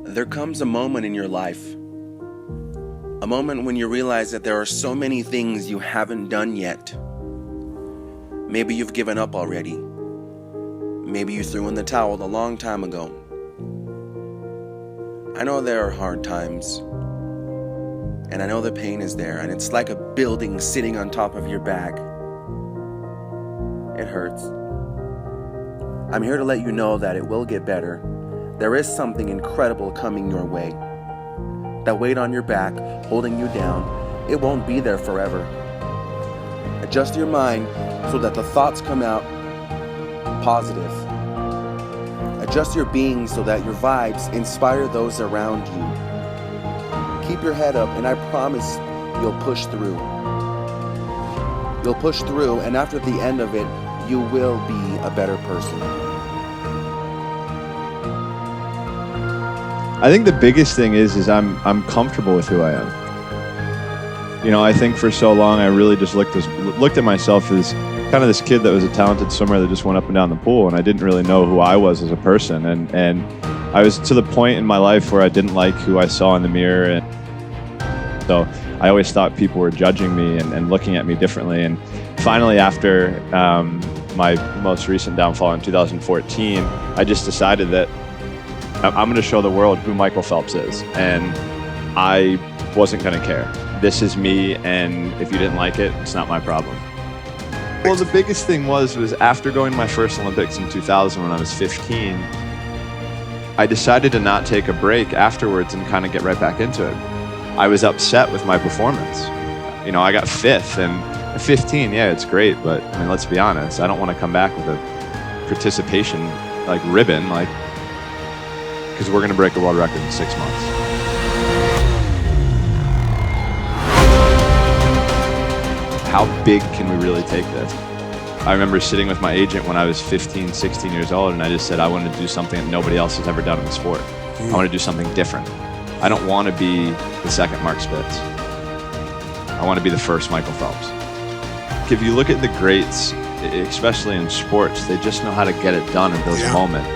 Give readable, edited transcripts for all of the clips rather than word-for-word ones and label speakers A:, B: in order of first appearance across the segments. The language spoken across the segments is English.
A: There comes a moment in your life, a moment when you realize that there are so many things you haven't done yet. Maybe you've given up already. Maybe you threw in the towel a long time ago. I know there are hard times, and I know the pain is there, and it's like a building sitting on top of your back. It hurts. I'm here to let you know that it will get better. There is something incredible coming your way. That weight on your back, holding you down, it won't be there forever. Adjust your mind so that the thoughts come out positive. Adjust your being so that your vibes inspire those around you. Keep your head up, and I promise you'll push through. You'll push through, and after the end of it, you will be a better person.
B: I think the biggest thing is I'm comfortable with who I am. You know, I think for so long I really just looked at myself as kind of this kid that was a talented swimmer that just went up and down the pool, and I didn't really know who I was as a person. And I was to the point in my life where I didn't like who I saw in the mirror, and so I always thought people were judging me and looking at me differently. And finally, after my most recent downfall in 2014, I just decided that I'm going to show the world who Michael Phelps is, and I wasn't going to care. This is me, and if you didn't like it, it's not my problem. Well, the biggest thing was after going to my first Olympics in 2000 when I was 15, I decided to not take a break afterwards and kind of get right back into it. I was upset with my performance. You know, I got fifth, and at 15, yeah, it's great, but I mean, let's be honest, I don't want to come back with a participation like ribbon, like, because we're going to break a world record in 6 months. How big can we really take this? I remember sitting with my agent when I was 15, 16 years old, and I just said, I want to do something that nobody else has ever done in the sport. I want to do something different. I don't want to be the second Mark Spitz. I want to be the first Michael Phelps. If you look at the greats, especially in sports, they just know how to get it done in those moments.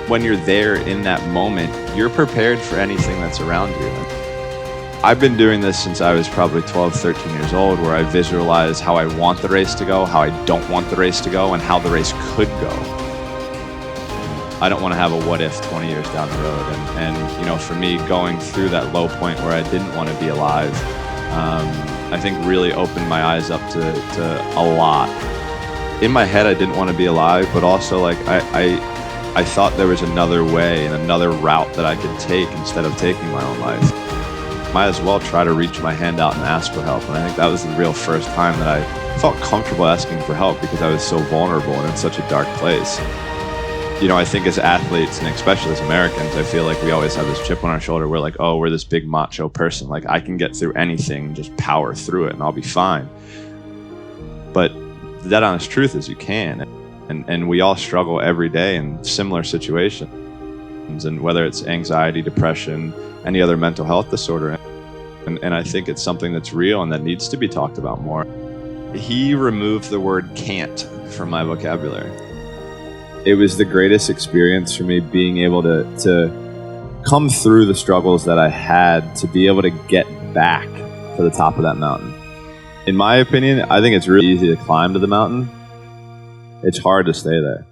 B: When you're there in that moment, you're prepared for anything that's around you. I've been doing this since I was probably 12, 13 years old, where I visualize how I want the race to go, how I don't want the race to go, and how the race could go. I don't want to have a what if 20 years down the road. And you know, for me, going through that low point where I didn't want to be alive, I think really opened my eyes up to a lot. In my head, I didn't want to be alive, but also like I thought there was another way and another route that I could take instead of taking my own life. Might as well try to reach my hand out and ask for help. And I think that was the real first time that I felt comfortable asking for help, because I was so vulnerable and in such a dark place. You know, I think as athletes, and especially as Americans, I feel like we always have this chip on our shoulder. We're like, oh, we're this big macho person. Like, I can get through anything, just power through it and I'll be fine. But the dead honest truth is you can. And we all struggle every day in similar situations. And whether it's anxiety, depression, any other mental health disorder. And I think it's something that's real and that needs to be talked about more. He removed the word can't from my vocabulary. It was the greatest experience for me, being able to come through the struggles that I had, to be able to get back to the top of that mountain. In my opinion, I think it's really easy to climb to the mountain. It's hard to stay there.